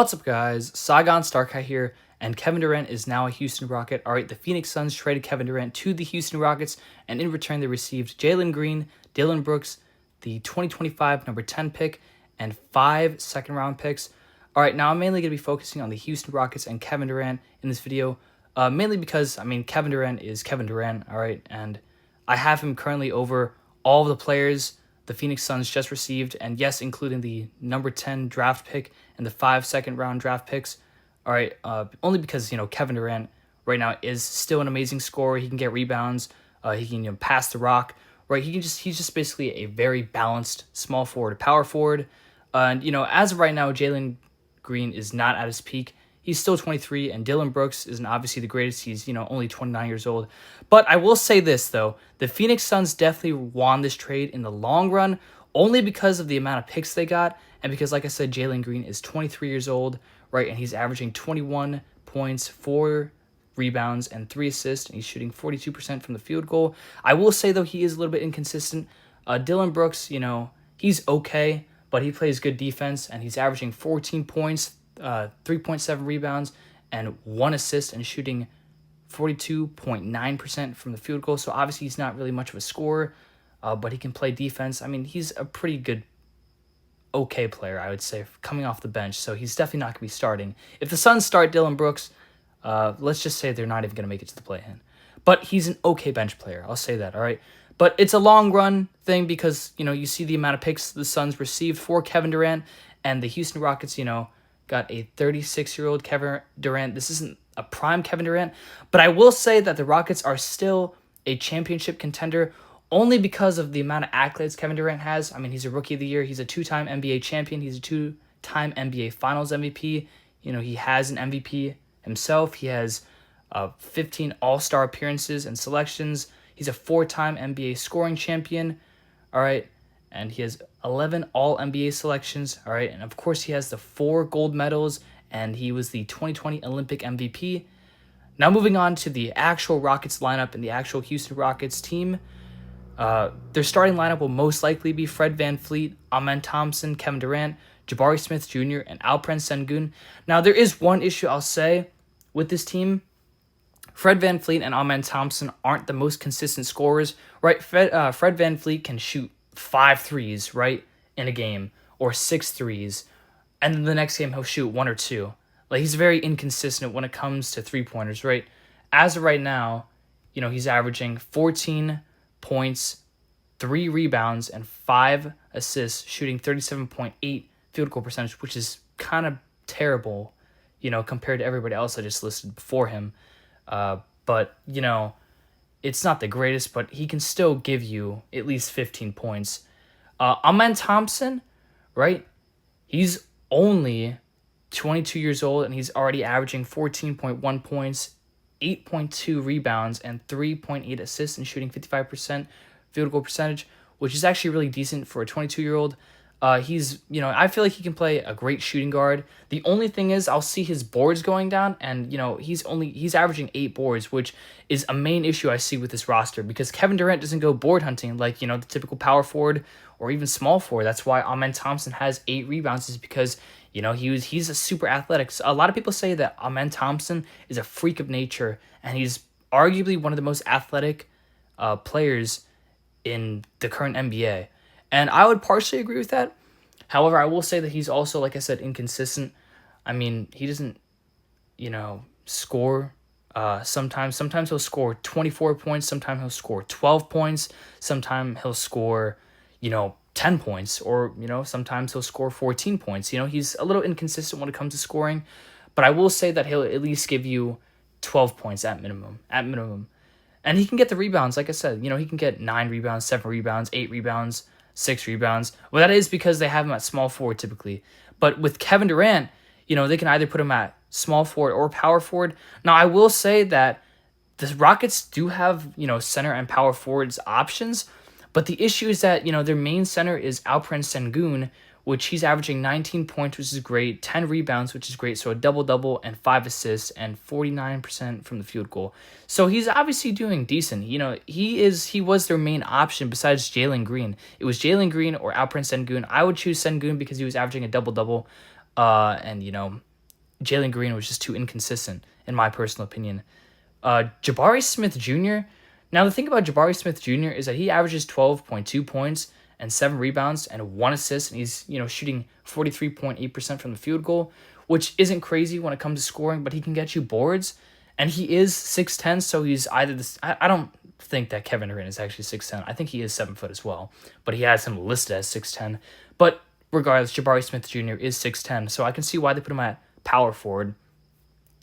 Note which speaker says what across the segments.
Speaker 1: What's up, guys? Saigon Starkai here, and Kevin Durant is now a Houston Rocket. All right, the Phoenix Suns traded Kevin Durant to the Houston Rockets, and in return, they received Jalen Green, Dillon Brooks, the 2025 number 10 pick, and 5 second-round picks. All right, now I'm mainly going to be focusing on the Houston Rockets and Kevin Durant in this video, mainly because, Kevin Durant is Kevin Durant, all right, and I have him currently over all of the players the Phoenix Suns just received, and yes, including the number 10 draft pick and the 5 second-round draft picks. All right, only because, Kevin Durant right now is still an amazing scorer. He can get rebounds. He can, pass the rock. Right, he's just basically a very balanced small forward, power forward. And, as of right now, Jalen Green is not at his peak. He's still 23, and Dillon Brooks isn't obviously the greatest. He's, only 29 years old. But I will say this, though. The Phoenix Suns definitely won this trade in the long run, only because of the amount of picks they got, and because, like I said, Jalen Green is 23 years old, right, and he's averaging 21 points, 4 rebounds, and 3 assists, and he's shooting 42% from the field goal. I will say, though, he is a little bit inconsistent. Dillon Brooks, he's okay, but he plays good defense, and he's averaging 14 points, 3.7 rebounds, and 1 assist, and shooting 42.9% from the field goal. So obviously he's not really much of a scorer, but he can play defense. I mean, he's a pretty good, okay player, I would say, coming off the bench. So he's definitely not going to be starting. If the Suns start Dillon Brooks, let's just say they're not even going to make it to the play-in. But he's an okay bench player. I'll say that, all right? But it's a long run thing because, you see the amount of picks the Suns received for Kevin Durant, and the Houston Rockets, got a 36-year-old Kevin Durant. This isn't a prime Kevin Durant, but I will say that the Rockets are still a championship contender only because of the amount of accolades Kevin Durant has. I mean, he's a Rookie of the Year. He's a 2-time NBA champion. He's a 2-time NBA Finals MVP. He has an MVP himself. He has 15 All-Star appearances and selections. He's a 4-time NBA scoring champion. All right. And he has 11 All-NBA selections, all right? And, of course, he has the 4 gold medals, and he was the 2020 Olympic MVP. Now moving on to the actual Rockets lineup and the actual Houston Rockets team. Their starting lineup will most likely be Fred VanVleet, Amen Thompson, Kevin Durant, Jabari Smith Jr., and Alperen Sengun. Now, there is one issue I'll say with this team. Fred VanVleet and Amen Thompson aren't the most consistent scorers, right? Fred VanVleet can shoot 5 threes, right, in a game, or 6 threes, and then the next game he'll shoot 1 or 2. Like, he's very inconsistent when it comes to three-pointers, right? As of right now, he's averaging 14 points, 3 rebounds, and 5 assists, shooting 37.8 field goal percentage, which is kind of terrible, compared to everybody else I just listed before him. But, it's not the greatest, but he can still give you at least 15 points. Amen Thompson, right? He's only 22 years old, and he's already averaging 14.1 points, 8.2 rebounds, and 3.8 assists, and shooting 55% field goal percentage, which is actually really decent for a 22-year-old. He's, I feel like he can play a great shooting guard. The only thing is I'll see his boards going down, and, he's averaging 8 boards, which is a main issue I see with this roster because Kevin Durant doesn't go board hunting like, the typical power forward or even small forward. That's why Amen Thompson has 8 rebounds is because, he's a super athletic. So a lot of people say that Amen Thompson is a freak of nature, and he's arguably one of the most athletic players in the current NBA. And I would partially agree with that. However, I will say that he's also, like I said, inconsistent. I mean, he doesn't, score sometimes. Sometimes he'll score 24 points. Sometimes he'll score 12 points. Sometimes he'll score, 10 points. Or, sometimes he'll score 14 points. He's a little inconsistent when it comes to scoring. But I will say that he'll at least give you 12 points at minimum. And he can get the rebounds, like I said. He can get 9 rebounds, 7 rebounds, 8 rebounds, 6 rebounds. Well, that is because they have him at small forward typically. But with Kevin Durant, they can either put him at small forward or power forward. Now, I will say that the Rockets do have, center and power forwards options. But the issue is that, their main center is Alperen Sengun, which he's averaging 19 points, which is great, 10 rebounds, which is great, so a double-double and 5 assists and 49% from the field goal. So he's obviously doing decent. He was their main option besides Jalen Green. It was Jalen Green or Alperen Sengun. I would choose Sengun because he was averaging a double-double, and Jalen Green was just too inconsistent, in my personal opinion. Jabari Smith Jr. Now, the thing about Jabari Smith Jr. is that he averages 12.2 points and 7 rebounds and 1 assist, and he's shooting 43.8% from the field goal, which isn't crazy when it comes to scoring, but he can get you boards. And he is 6'10", so he's either this. I don't think that Kevin Durant is actually 6'10". I think he is 7 foot as well, but he has him listed as 6'10". But regardless, Jabari Smith Jr. is 6'10", so I can see why they put him at power forward.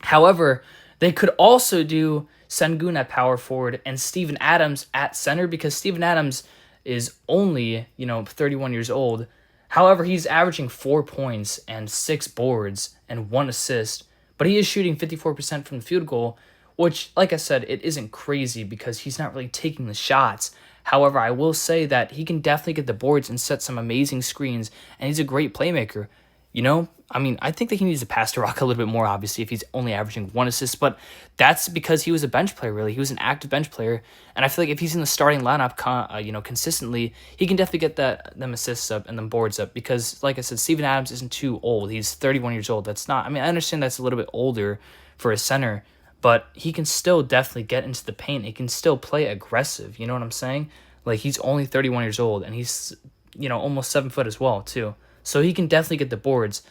Speaker 1: However, they could also do Sengun at power forward and Steven Adams at center, because Steven Adams is only 31 years old. However, he's averaging 4 points and 6 boards and 1 assist, but he is shooting 54% from the field goal, which, like I said, it isn't crazy because he's not really taking the shots. However, I will say that he can definitely get the boards and set some amazing screens, and he's a great playmaker. I think that he needs to pass the rock a little bit more, obviously, if he's only averaging 1 assist, but that's because he was a bench player, really. He was an active bench player, and I feel like if he's in the starting lineup, consistently, he can definitely get them assists up and them boards up, because, like I said, Steven Adams isn't too old. He's 31 years old. That's not, I understand that's a little bit older for a center, but he can still definitely get into the paint. He can still play aggressive, you know what I'm saying? Like, he's only 31 years old, and he's, almost 7 foot as well, too. So he can definitely get the boards.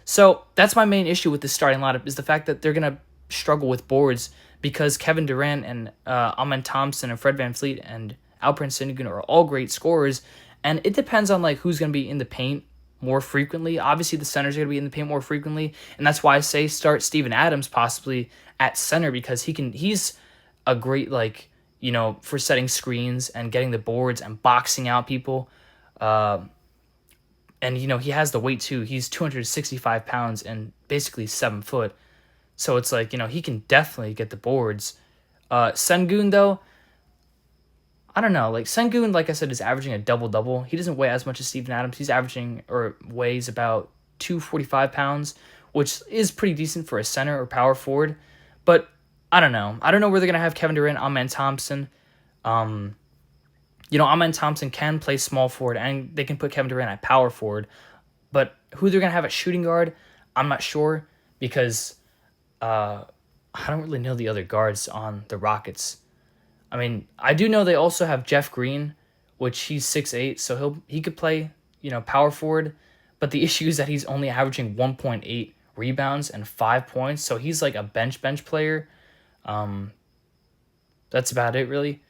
Speaker 1: So that's my main issue with this starting lineup, is the fact that they're going to struggle with boards because Kevin Durant and Amen Thompson and Fred VanVleet and Alperen Sengun are all great scorers. And it depends on who's going to be in the paint more frequently. Obviously, the centers are going to be in the paint more frequently. And that's why I say start Steven Adams possibly at center, because he's a great, for setting screens and getting the boards and boxing out people. And, he has the weight, too. He's 265 pounds and basically 7 foot. So it's he can definitely get the boards. Sengun, though, I don't know. Sengun, like I said, is averaging a double-double. He doesn't weigh as much as Steven Adams. He's weighs about 245 pounds, which is pretty decent for a center or power forward. But I don't know. I don't know where they're going to have Kevin Durant, Amen Thompson. Amen Thompson can play small forward, and they can put Kevin Durant at power forward. But who they're going to have at shooting guard, I'm not sure, because I don't really know the other guards on the Rockets. I do know they also have Jeff Green, which he's 6'8", so he could play, power forward. But the issue is that he's only averaging 1.8 rebounds and 5 points, so he's like a bench player. That's about it, really.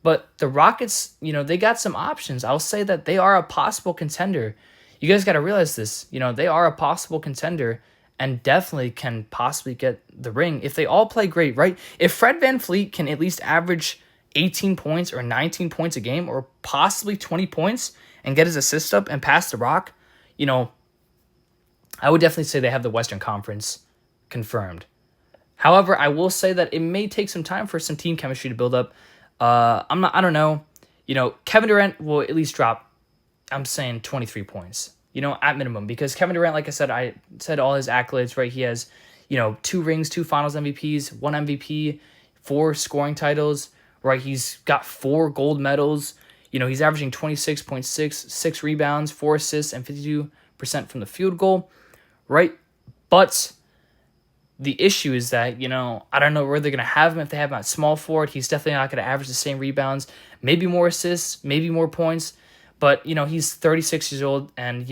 Speaker 1: But the Rockets, they got some options. I'll say that they are a possible contender. You guys got to realize this. They are a possible contender and definitely can possibly get the ring if they all play great, right? If Fred VanVleet can at least average 18 points or 19 points a game or possibly 20 points and get his assist up and pass the rock, I would definitely say they have the Western Conference confirmed. However, I will say that it may take some time for some team chemistry to build up. I don't know. Kevin Durant will at least drop, I'm saying 23 points, at minimum, because Kevin Durant, like I said all his accolades, right? He has, 2 rings, 2 finals MVPs, 1 MVP, 4 scoring titles, right? He's got 4 gold medals. He's averaging 26.6, 6 rebounds, 4 assists, and 52% from the field goal, right? But the issue is that, I don't know where they're going to have him. If they have him at small forward, he's definitely not going to average the same rebounds, maybe more assists, maybe more points. But, he's 36 years old, and,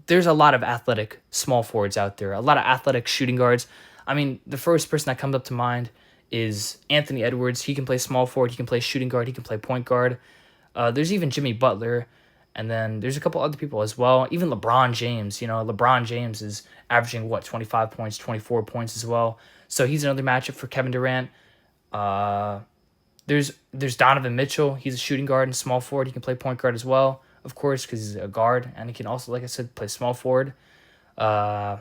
Speaker 1: there's a lot of athletic small forwards out there, a lot of athletic shooting guards. The first person that comes up to mind is Anthony Edwards. He can play small forward, he can play shooting guard, he can play point guard. There's even Jimmy Butler. And then there's a couple other people as well. Even LeBron James. LeBron James is averaging, 25 points, 24 points as well. So he's another matchup for Kevin Durant. There's Donovan Mitchell. He's a shooting guard and small forward. He can play point guard as well, of course, because he's a guard. And he can also, like I said, play small forward. There's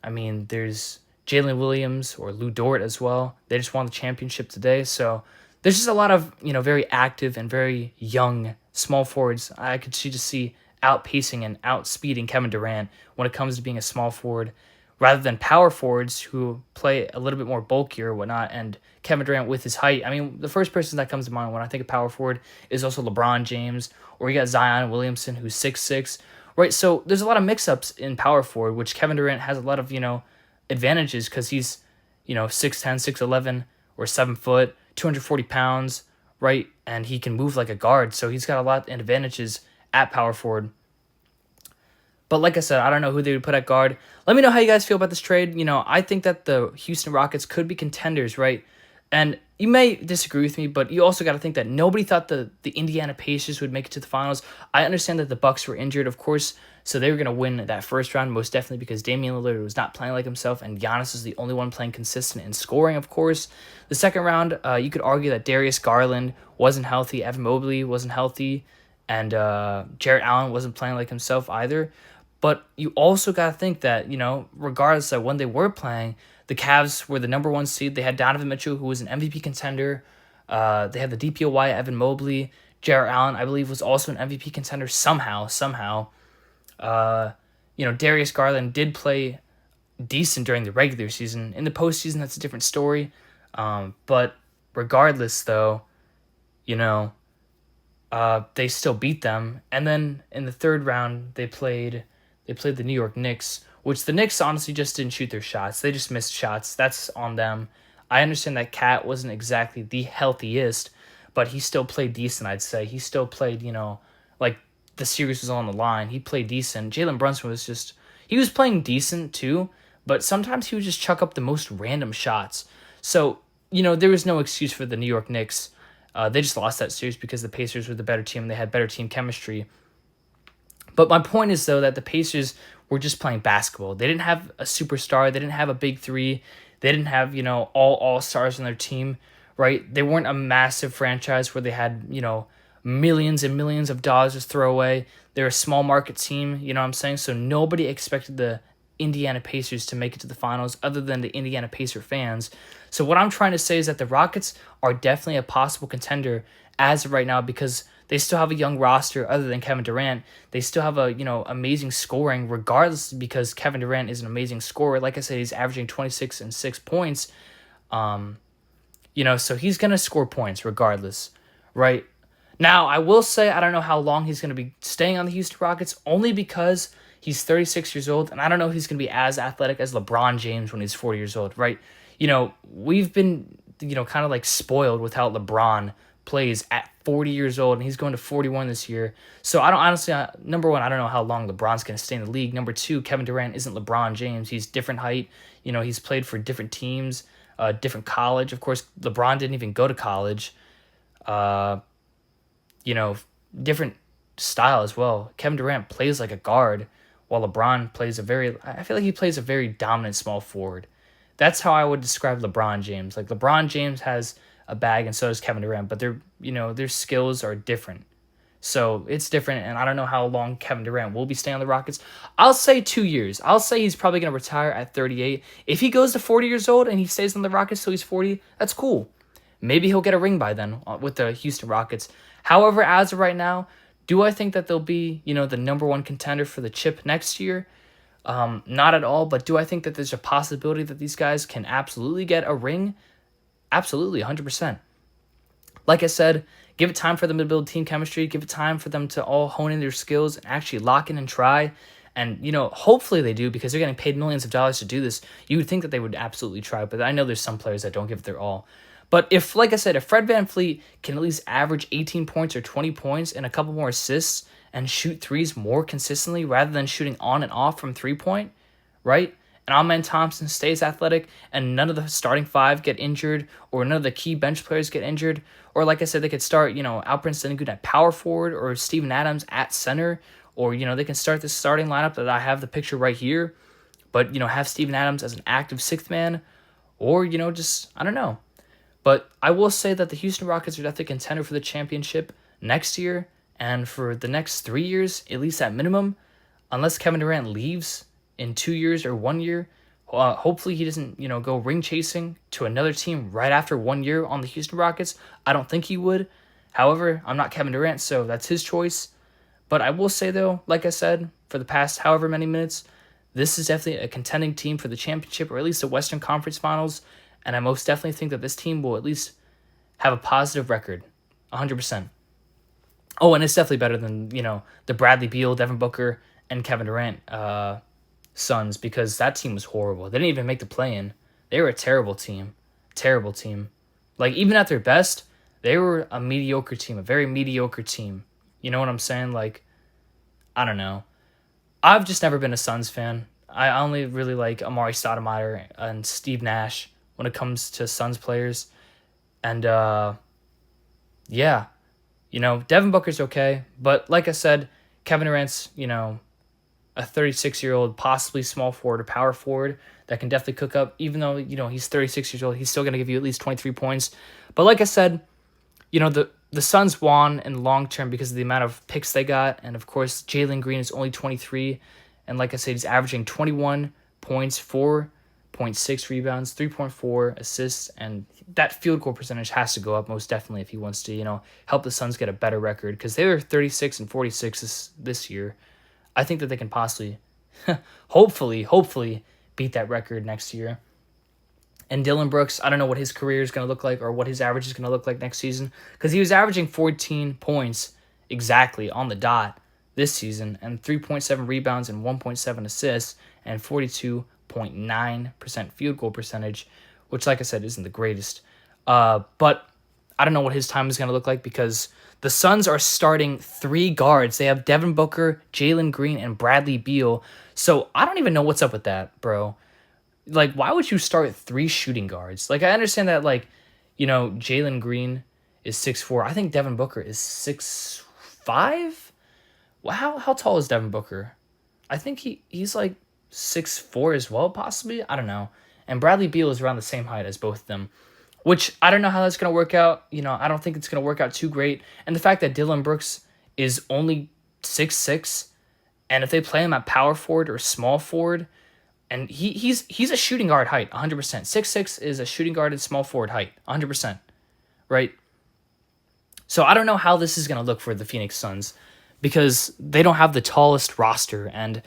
Speaker 1: Jalen Williams or Lou Dort as well. They just won the championship today. So there's just a lot of, very active and very young small forwards I could just see outpacing and outspeeding Kevin Durant when it comes to being a small forward, rather than power forwards who play a little bit more bulkier or whatnot. And Kevin Durant with his height, the first person that comes to mind when I think of power forward is also LeBron James, or you got Zion Williamson, who's 6'6", right? So there's a lot of mix-ups in power forward, which Kevin Durant has a lot of, advantages because he's, 6'10", 6'11", or 7 foot, 240 pounds, right? And he can move like a guard. So he's got a lot of advantages at power forward. But like I said, I don't know who they would put at guard. Let me know how you guys feel about this trade. I think that the Houston Rockets could be contenders, right? And you may disagree with me, but you also got to think that nobody thought the Indiana Pacers would make it to the finals. I understand that the Bucks were injured, of course, so they were going to win that first round, most definitely because Damian Lillard was not playing like himself, and Giannis is the only one playing consistent in scoring, of course. The second round, you could argue that Darius Garland wasn't healthy, Evan Mobley wasn't healthy, and Jarrett Allen wasn't playing like himself either. But you also got to think that, regardless of when they were playing, the Cavs were the number one seed. They had Donovan Mitchell, who was an MVP contender. They had the DPOY, Evan Mobley. Jarrett Allen, I believe, was also an MVP contender somehow. Darius Garland did play decent during the regular season. In the postseason, that's a different story. But regardless, though, they still beat them. And then in the third round, they played the New York Knicks, which the Knicks honestly just didn't shoot their shots. They just missed shots. That's on them. I understand that Cat wasn't exactly the healthiest, but he still played decent, I'd say. He still played, like the series was on the line. He played decent. Jalen Brunson he was playing decent too, but sometimes he would just chuck up the most random shots. So, there was no excuse for the New York Knicks. They just lost that series because the Pacers were the better team. They had better team chemistry. But my point is, though, that the Pacers were just playing basketball. They didn't have a superstar. They didn't have a big three. They didn't have, all-stars on their team, right? They weren't a massive franchise where they had, millions and millions of dollars to throw away. They're a small market team, you know what I'm saying? So nobody expected the Indiana Pacers to make it to the finals other than the Indiana Pacer fans. So what I'm trying to say is that the Rockets are definitely a possible contender as of right now because they still have a young roster other than Kevin Durant. They still have amazing scoring regardless because Kevin Durant is an amazing scorer. Like I said, he's averaging 26 and 6 points. So he's going to score points regardless, right? Now, I will say I don't know how long he's going to be staying on the Houston Rockets only because he's 36 years old, and I don't know if he's going to be as athletic as LeBron James when he's 40 years old, right? We've been, kind of like spoiled with how LeBron plays at 40 years old, and he's going to 41 this year. So I don't honestly, number one, I don't know how long LeBron's going to stay in the league. Number two, Kevin Durant isn't LeBron James. He's different height. He's played for different teams, different college. Of course, LeBron didn't even go to college. Different style as well. Kevin Durant plays like a guard, while LeBron I feel like he plays a very dominant small forward. That's how I would describe LeBron James. Like LeBron James has a bag and so does Kevin Durant, but their skills are different. So it's different, and I don't know how long Kevin Durant will be staying on the Rockets. I'll say 2 years. I'll say he's probably going to retire at 38. If he goes to 40 years old and he stays on the Rockets till he's 40, that's cool. Maybe he'll get a ring by then with the Houston Rockets. However, as of right now, do I think that they'll be, the number one contender for the chip next year? Not at all, but do I think that there's a possibility that these guys can absolutely get a ring? Absolutely, 100%. Like I said, give it time for them to build team chemistry. Give it time for them to all hone in their skills and actually lock in and try. And, hopefully they do because they're getting paid millions of dollars to do this. You would think that they would absolutely try, but I know there's some players that don't give it their all. But if Fred VanVleet can at least average 18 points or 20 points and a couple more assists and shoot threes more consistently rather than shooting on and off from 3-point, right? And Amen Thompson stays athletic and none of the starting five get injured or none of the key bench players get injured. Or like I said, they could start, Alperen Sengun at power forward or Steven Adams at center. Or, they can start this starting lineup that I have the picture right here. But, have Steven Adams as an active sixth man. Or, I don't know. But I will say that the Houston Rockets are definitely a contender for the championship next year and for the next 3 years, at least at minimum, unless Kevin Durant leaves in 2 years or 1 year. Hopefully he doesn't, go ring chasing to another team right after 1 year on the Houston Rockets. I don't think he would. However, I'm not Kevin Durant, so that's his choice. But I will say, though, like I said, for the past however many minutes, this is definitely a contending team for the championship or at least the Western Conference Finals. And I most definitely think that this team will at least have a positive record, 100%. Oh, and it's definitely better than, the Bradley Beal, Devin Booker, and Kevin Durant Suns, because that team was horrible. They didn't even make the play-in. They were a terrible team. Terrible team. Like, even at their best, they were a mediocre team, a very mediocre team. You know what I'm saying? Like, I don't know. I've just never been a Suns fan. I only really like Amari Stoudemire and Steve Nash when it comes to Suns players. And, yeah, Devin Booker's okay. But like I said, Kevin Durant's, a 36-year-old, possibly small forward or power forward that can definitely cook up. Even though, he's 36 years old, he's still going to give you at least 23 points. But like I said, the Suns won in the long term because of the amount of picks they got. And, of course, Jalen Green is only 23. And like I said, he's averaging 21 points, 4.6 rebounds, 3.4 assists. And that field goal percentage has to go up most definitely if he wants to, help the Suns get a better record. Because they were 36 and 46 this year. I think that they can possibly, hopefully, beat that record next year. And Dillon Brooks, I don't know what his career is going to look like or what his average is going to look like next season, because he was averaging 14 points exactly on the dot this season, and 3.7 rebounds and 1.7 assists and 42.9% field goal percentage, which, like I said, isn't the greatest. But I don't know what his time is going to look like, because the Suns are starting 3 guards. They have Devin Booker, Jalen Green, and Bradley Beal. So I don't even know what's up with that, bro. Like, why would you start 3 shooting guards? Like, I understand that, Jalen Green is 6'4". I think Devin Booker is 6'5". Wow, how tall is Devin Booker? I think he's like 6'4" as well, possibly. I don't know. And Bradley Beal is around the same height as both of them, which I don't know how that's going to work out. I don't think it's going to work out too great. And the fact that Dillon Brooks is only 6'6", and if they play him at power forward or small forward, and he's a shooting guard height, 100%. 6'6" is a shooting guard and small forward height, 100%, right? So I don't know how this is going to look for the Phoenix Suns, because they don't have the tallest roster. And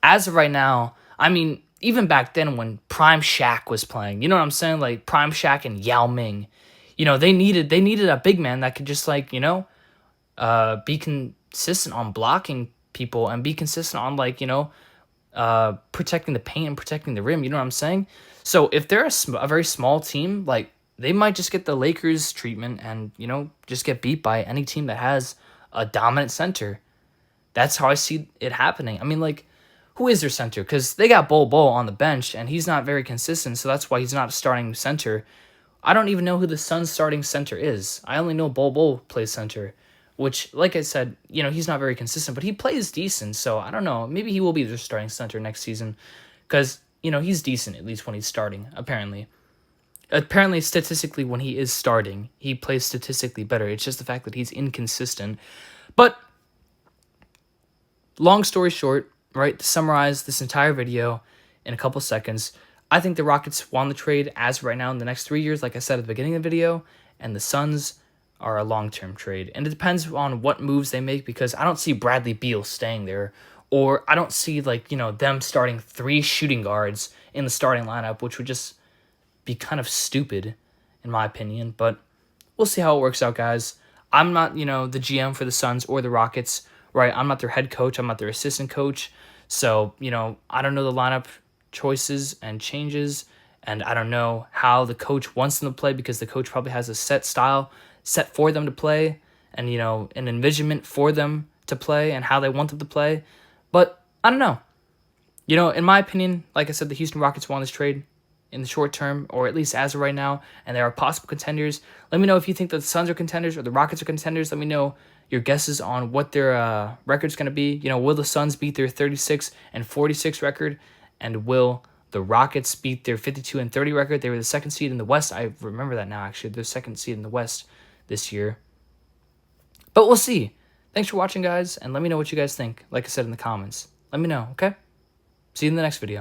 Speaker 1: as of right now, I mean, even back then when Prime Shaq was playing, you know what I'm saying? Like Prime Shaq and Yao Ming, they needed a big man that could just be consistent on blocking people and be consistent on protecting the paint and protecting the rim. You know what I'm saying? So if they're a very small team, they might just get the Lakers treatment and, just get beat by any team that has a dominant center. That's how I see it happening. I mean, who is their center? Because they got Bol Bol on the bench, and he's not very consistent, so that's why he's not a starting center. I don't even know who the Suns' starting center is. I only know Bol Bol plays center, which, like I said, he's not very consistent, but he plays decent, so I don't know. Maybe he will be their starting center next season, because, he's decent, at least when he's starting, apparently. Apparently, statistically, when he is starting, he plays statistically better. It's just the fact that he's inconsistent. But, long story short, right, to summarize this entire video in a couple seconds, I think the Rockets won the trade as of right now in the next 3 years, like I said at the beginning of the video, and the Suns are a long-term trade. And it depends on what moves they make, because I don't see Bradley Beal staying there, or I don't see, them starting 3 shooting guards in the starting lineup, which would just be kind of stupid, in my opinion. But we'll see how it works out, guys. I'm not, the GM for the Suns or the Rockets, right? I'm not their head coach. I'm not their assistant coach. So, I don't know the lineup choices and changes, and I don't know how the coach wants them to play, because the coach probably has a set style set for them to play, and, an envisionment for them to play and how they want them to play. But I don't know. In my opinion, like I said, the Houston Rockets won this trade in the short term, or at least as of right now, and they are possible contenders. Let me know if you think that the Suns are contenders or the Rockets are contenders. Let me know your guesses on what their record's going to be. Will the Suns beat their 36 and 46 record, and will the Rockets beat their 52 and 30 record? They were the second seed in the West. I remember that now, actually. They're the second seed in the West this year. But we'll see. Thanks for watching, guys, and let me know what you guys think. Like I said in the comments. Let me know, okay? See you in the next video.